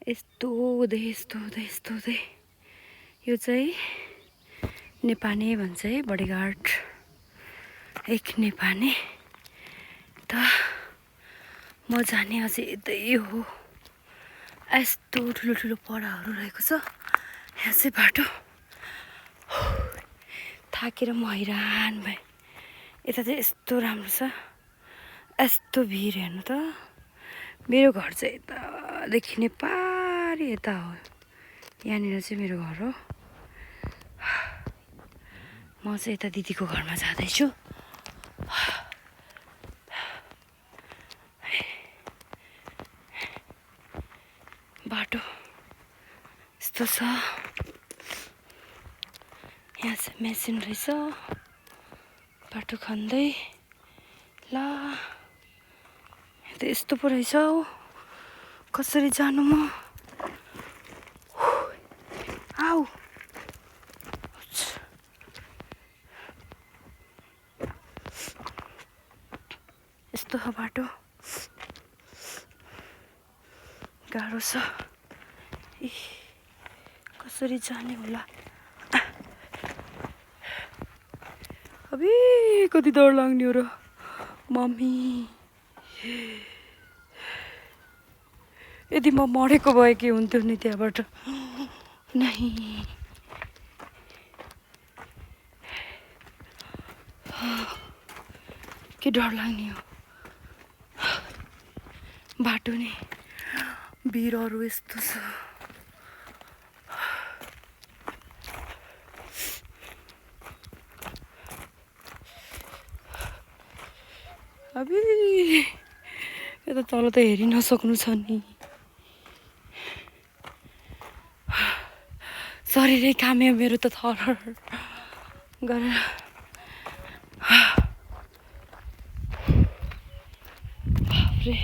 यस्तो हुँदै यस्तो हुँदै यस्तो हुँदै यो चाहिँ नेपाने भन्छ है, बडीघाट एक नेपाने। त म जाने अझै यतै हो। यस्तो ठुलो ठुलो पहाडहरू रहेको छ यहाँ चाहिँ बाटो। थाकेर म हैरान भएँ। यता चाहिँ यस्तो राम्रो छ, यस्तो भिड हेर्नु त। मेरो घर चाहिँ यतादेखि नेपारी यता हो, यहाँनिर चाहिँ मेरो घर हो। म चाहिँ यता दिदीको घरमा जाँदैछु। बाटो यस्तो छ, यहाँ चाहिँ मेसिन रहेछ बाटो खन्दै। ला यस्तो पो रहेछ हौ, कसरी जानु म? आऊ यस्तो हो बाटो, गाह्रो छ। ए कसरी जाने होला? अबे कति डर लाग्ने हो र मम्मी। यदि म मरेको भए के हुन्थ्यो नि त्यहाँबाट नै। के डर लाग्ने हो बाटो नि, भिरहरू यस्तो छ। अबे यता तल त हेरि नसक्नु छ नि, शरीरै काम्यो मेरो त थर गरेर। बाफ्रे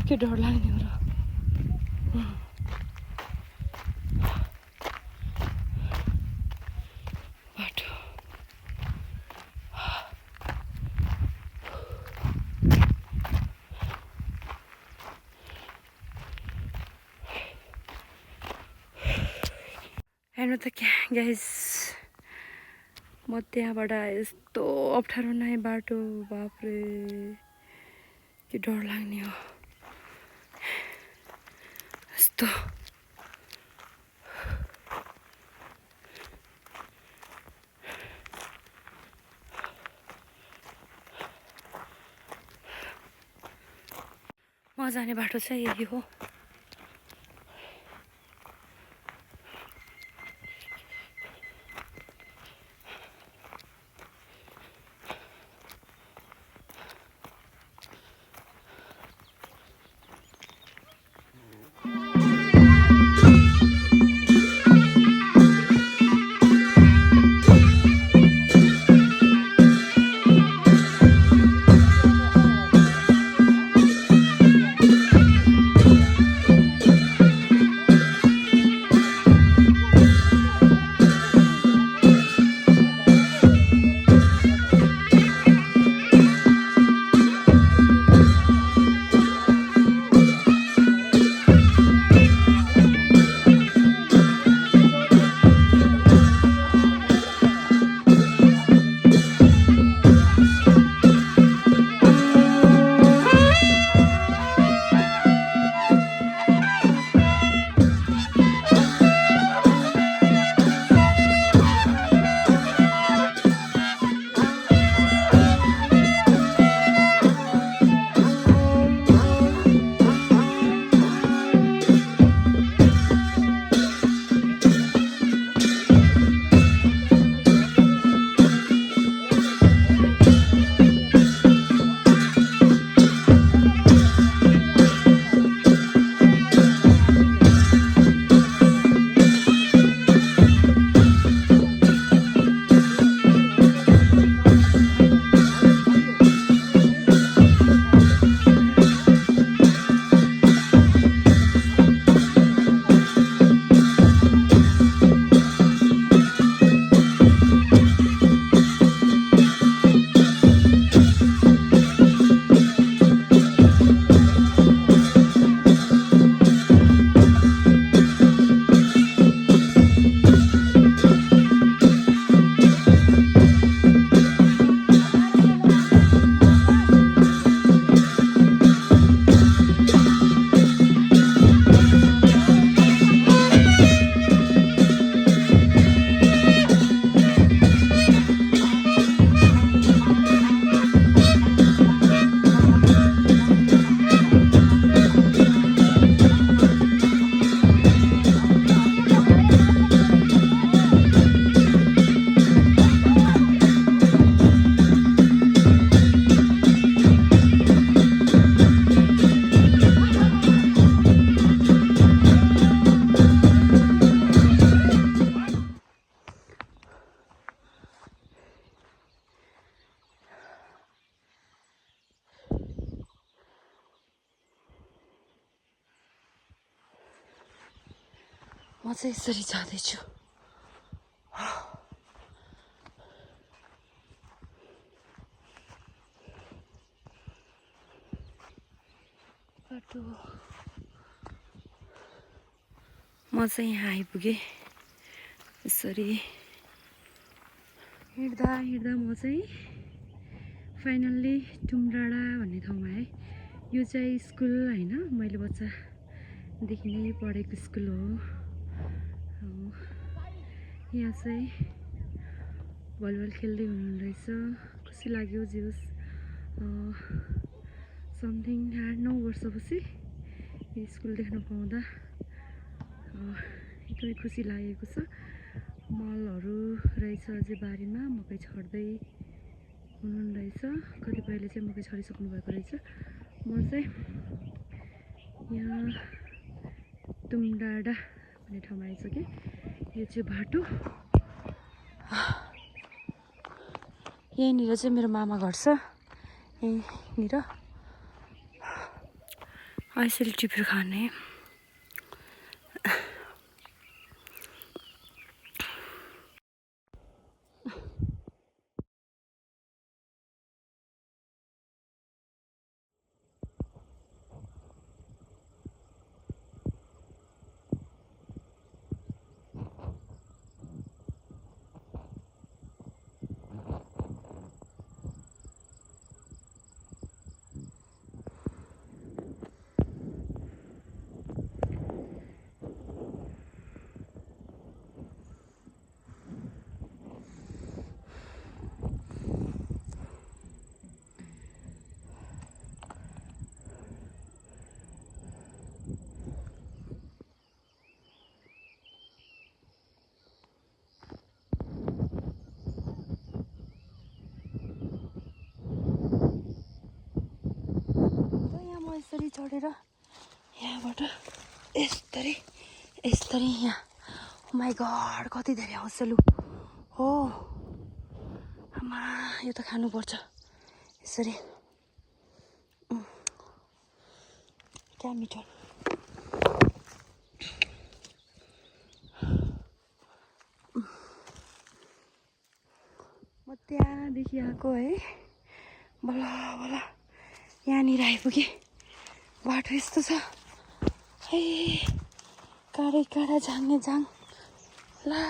के डर लाग्ने हो र बाटो। हेर्नु त गाइस, म त्यहाँबाट यस्तो अप्ठ्यारो नै बाटो, बाफ्रे के डर लाग्ने हो यस्तो। म जाने बाटो चाहिँ यही हो। म चाहिँ यसरी जाँदैछु। बाटो म चाहिँ यहाँ आइपुगेँ। यसरी हिँड्दा हिँड्दा म चाहिँ फाइनल्ली टुमडाँडा भन्ने ठाउँमा आएँ। यो चाहिँ स्कुल होइन, मैले बच्चादेखि नै पढेको स्कुल हो। यहाँ चाहिँ भलिबल खेल्दै हुनुहुँदैछ, खुसी लाग्यो। जे होस् समथिङ 8-9 वर्षपछि यो स्कुल देख्न पाउँदा एकदमै खुसी लागेको छ। मलहरू रहेछ अझै बारीमा, मकै छर्दै हुनुहुँदैछ। कतिपयले चाहिँ मकै छरिसक्नु भएको रहेछ। म चाहिँ यहाँ टुमडाँडा भन्ने ठाउँमा आइसकेँ। यो चाहिँ बाटो, यहीँनिर चाहिँ मेरो मामा घर छ। यहीँनिर यसरी टिपेर खाने। यसरी चढेर यहाँबाट यस्तरी यहाँ, माई गड कति धेरै आउँछ। लु हो आमा, यो त खानुपर्छ यसरी। क्या मिठो। म त्यहाँदेखि आएको है, बल्ल बल्ल यहाँनिर आइपुगेँ। बाटो यस्तो छ है, काँडै काँडा झाङ्गे झाङ। ला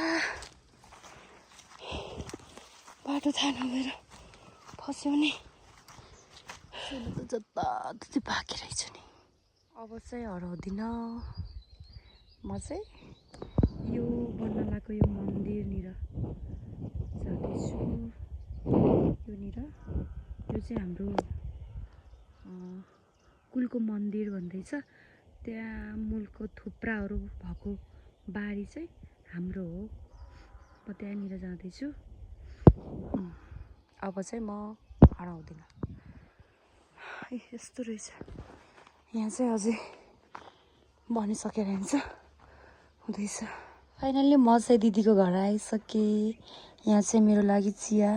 बाटो थाहा नभएर फस्यो नि, जताततै बाँकी रहेछ नि। अब चाहिँ हराउँदिनँ म चाहिँ। यो बन्नलाको यो मन्दिरनिर जाँदैछु। योनिर यो चाहिँ हाम्रो कुलको मन्दिर भन्दैछ। त्यहाँ मूलको थुप्राहरू भएको बारी चाहिँ हाम्रो हो। म त्यहाँनिर जाँदैछु। अब चाहिँ म हराउँदिनँ। यस्तो रहेछ यहाँ चाहिँ, अझै बनिसकेर हुँदैछ। फाइनल्ली म चाहिँ दिदीको घर आइसकेँ। यहाँ चाहिँ मेरो लागि चिया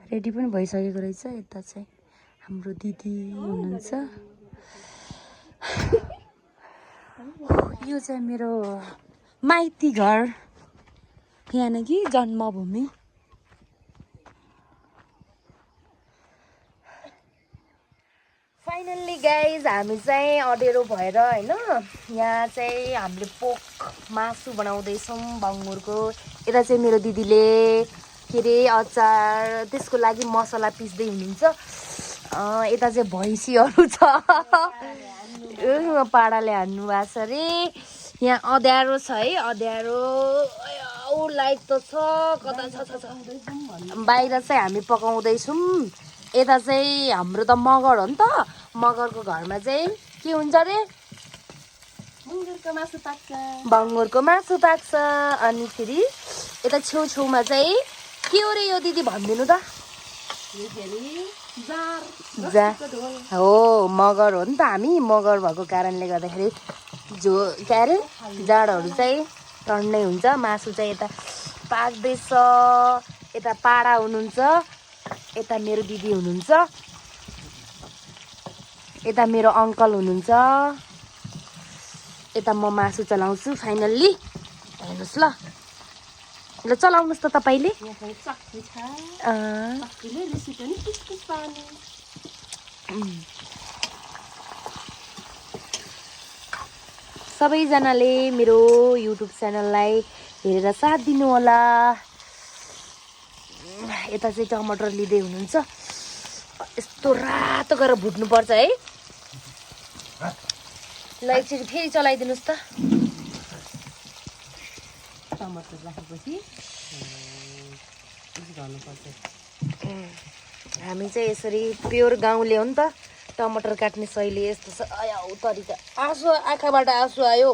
रेडी पनि भइसकेको रहेछ। यता चाहिँ हाम्रो दिदी हुनुहुन्छ। यो चाहिँ मेरो माइती घर, यहाँ कि जन्मभूमि। फाइनल्ली गाइज हामी चाहिँ अँधेरो भएर होइन, यहाँ चाहिँ हामीले पोक मासु बनाउँदैछौँ बङ्गुरको। यता चाहिँ मेरो दिदीले के अरे अचार, त्यसको लागि मसला पिस्दै हुनुहुन्छ। यता चाहिँ भैँसीहरू छ, पाडाले हान्नु भएको छ अरे। यहाँ अँध्यारो छ है, अँध्यारो। लाइट त छ, कता छ। बाहिर चाहिँ हामी पकाउँदैछौँ। यता चाहिँ हाम्रो त मगर हो नि त, मगरको घरमा चाहिँ के हुन्छ अरे, बङ्गुरको मासु पाक्छ। अनि फेरि यता छेउछेउमा चाहिँ के हो रे यो दिदी भनिदिनु त। हो मगर हो नि त हामी, मगर भएको कारणले गर्दाखेरि के अरे जाडहरू चाहिँ टन्नै हुन्छ। मासु चाहिँ यता पाक्दैछ। यता पाडा हुनुहुन्छ, यता मेरो दिदी हुनुहुन्छ, यता मेरो अङ्कल हुनुहुन्छ, यता म मासु चलाउँछु फाइनल्ली। हेर्नुहोस् ल ल चलाउनुहोस् त तपाईँले। सबैजनाले मेरो युट्युब च्यानललाई हेरेर साथ दिनु होला। यता चाहिँ टमाटर लिँदै हुनुहुन्छ। यस्तो रातो गरेर भुट्नुपर्छ है। ल एकचोटि फेरि चलाइदिनुहोस् त। टमाटर राखेपछि हामी चाहिँ यसरी प्योर गाउँले हो नि त। टमाटर काट्ने शैली यस्तो छ। आया तरिका आँसु आँखाबाट आँसु आयो।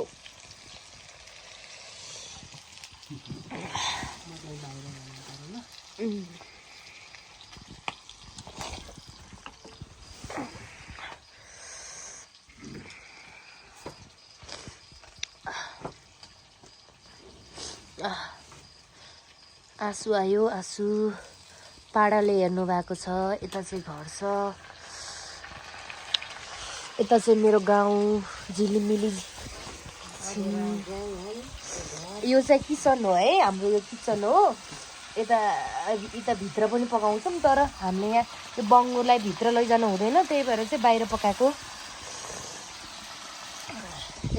आँसु आयो आँसु। पाडाले हेर्नु भएको छ। यता चाहिँ घर छ। यता चाहिँ मेरो गाउँ झिलिमिली। यो चाहिँ किचन हो है। हाम्रो यो किचन हो। यता भित्र पनि पकाउँछौँ तर हामीले यहाँ यो बङ्गोलाई भित्र लैजानु हुँदैन त्यही भएर चाहिँ बाहिर पकाएको।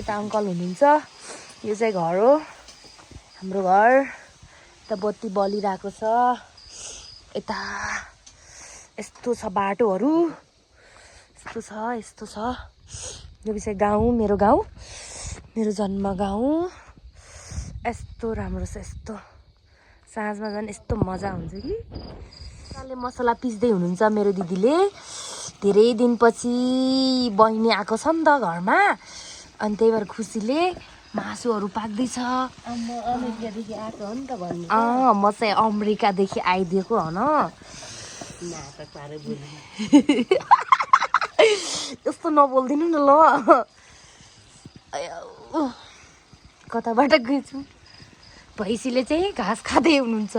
यता अङ्कल हुनुहुन्छ। यो चाहिँ घर हो हाम्रो घर। यता बत्ती बलिरहेको छ। यता यस्तो छ बाटोहरू। यस्तो छ। यो चाहिँ गाउँ मेरो गाउँ मेरो जन्म गाउँ। यस्तो राम्रो छ। यस्तो साँझमा झन् यस्तो मजा हुन्छ कि। मसला पिस्दै हुनुहुन्छ मेरो दिदीले। धेरै दिनपछि बहिनी आएको छ नि त घरमा अनि त्यही भएर खुसीले मासुहरू पाक्दैछ। अमेरिकादेखि आएको हो नि त भन्नु। म चाहिँ अमेरिकादेखि आइदिएको हो न। नाटक पारेर बोल्नु। यस्तो नबोल्दिनु न ल। कताबाट गएछु। भैँसीले चाहिँ घाँस खाँदै हुनुहुन्छ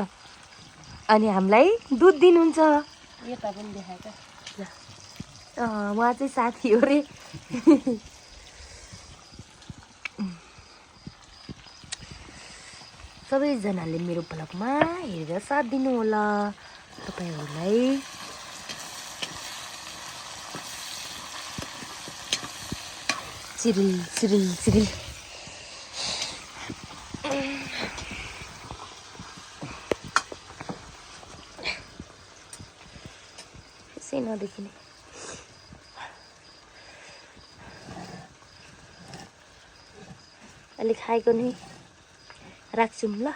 अनि हामीलाई दुध दिनुहुन्छ। यता पनि देखाएको। उहाँ चाहिँ साथी हो रे। सबैजनाले मेरो ब्लगमा हेरेर साथ दिनु होला तपाईँहरूलाई। चिरिल चिरिल चिरिल। यसै नदेखिने। अलिक खाएको नि राख्छौँ ल।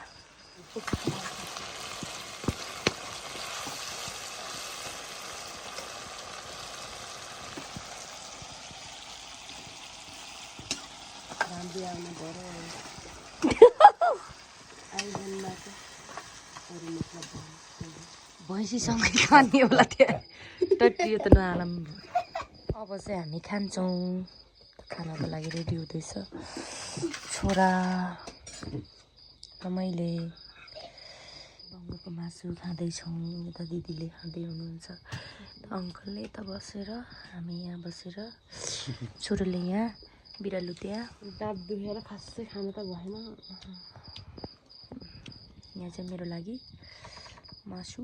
भैँसीसँगै खाने होला त्यहाँ। टट्टियो त नआलम। अब चाहिँ हामी खान्छौँ। खानाको लागि रेडी हुँदैछ। छोरा र मैले बङ्गोको मासु खाँदैछौँ। यता दिदीले खाँदै हुनुहुन्छ। अङ्कलले यता बसेर हामी यहाँ बसेर छोरोले यहाँ बिरालो त्यहाँ। दाँत दुखेर खासै खानु त भएन। यहाँ चाहिँ मेरो लागि मासु